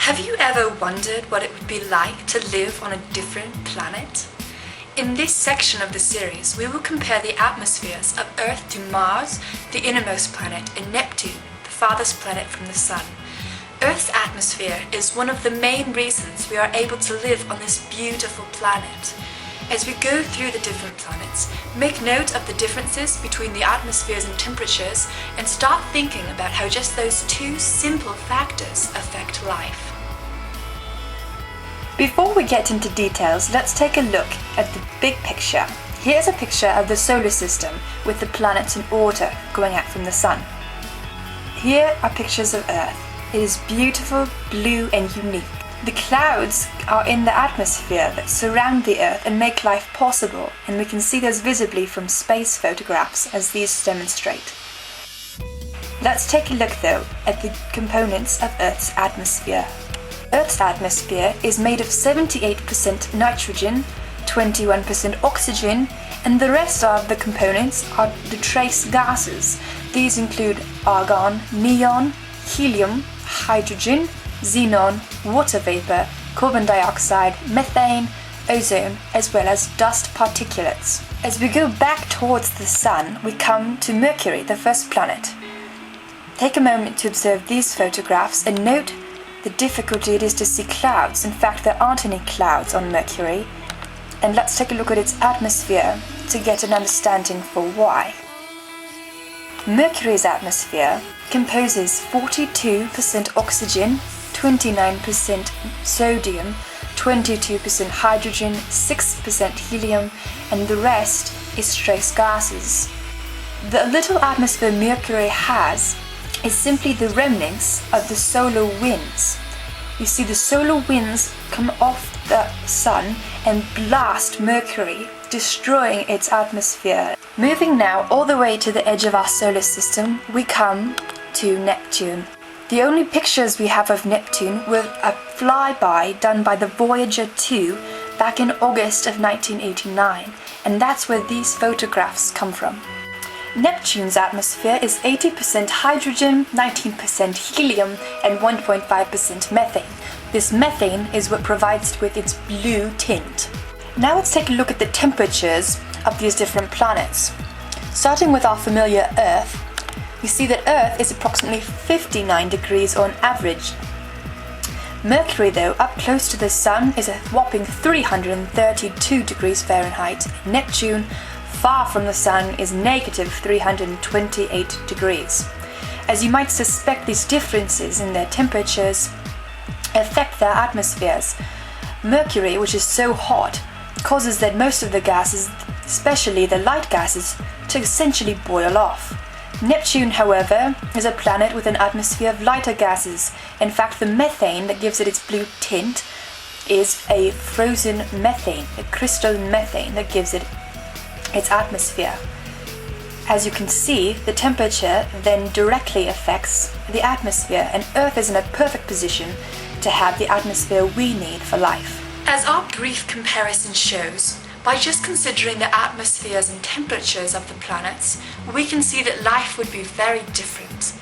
Have you ever wondered what it would be like to live on a different planet? In this section of the series, we will compare the atmospheres of Earth to Mars, the innermost planet, and Neptune, the farthest planet from the Sun. Earth's atmosphere is one of the main reasons we are able to live on this beautiful planet. As we go through the different planets, make note of the differences between the atmospheres and temperatures, and start thinking about how just those two simple factors affect life. Before we get into details, let's take a look at the big picture. Here's a picture of the solar system with the planets in order going out from the Sun. Here are pictures of Earth. It is beautiful, blue and unique. The clouds are in the atmosphere that surround the Earth and make life possible, and we can see those visibly from space photographs as these demonstrate. Let's take a look though at the components of Earth's atmosphere. Earth's atmosphere is made of 78% nitrogen, 21% oxygen, and the rest of the components are the trace gases. These include argon, neon, helium, hydrogen, xenon, water vapor, carbon dioxide, methane, ozone, as well as dust particulates. As we go back towards the Sun, we come to Mercury, the first planet. Take a moment to observe these photographs and note the difficulty it is to see clouds. In fact, there aren't any clouds on Mercury. And let's take a look at its atmosphere to get an understanding for why. Mercury's atmosphere composes 42% oxygen, 29% sodium, 22% hydrogen, 6% helium, and the rest is trace gases. The little atmosphere Mercury has is simply the remnants of the solar winds. You see, the solar winds come off the Sun and blast Mercury, destroying its atmosphere. Moving now all the way to the edge of our solar system, we come to Neptune. The only pictures we have of Neptune were a flyby done by the Voyager 2 back in August of 1989, and that's where these photographs come from. Neptune's atmosphere is 80% hydrogen, 19% helium, and 1.5% methane. This methane is what provides it with its blue tint. Now let's take a look at the temperatures of these different planets. Starting with our familiar Earth, you see that Earth is approximately 59 degrees on average. Mercury, though, up close to the Sun, is a whopping 332 degrees Fahrenheit. Neptune, far from the Sun, is negative 328 degrees. As you might suspect, these differences in their temperatures affect their atmospheres. Mercury, which is so hot, causes that most of the gases, especially the light gases, to essentially boil off. Neptune, however, is a planet with an atmosphere of lighter gases. In fact, the methane that gives it its blue tint is a frozen methane, a crystalline methane that gives it its atmosphere. As you can see, the temperature then directly affects the atmosphere, and Earth is in a perfect position to have the atmosphere we need for life. As our brief comparison shows, by just considering the atmospheres and temperatures of the planets, we can see that life would be very different.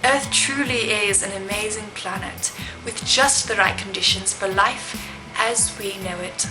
Earth truly is an amazing planet with just the right conditions for life as we know it.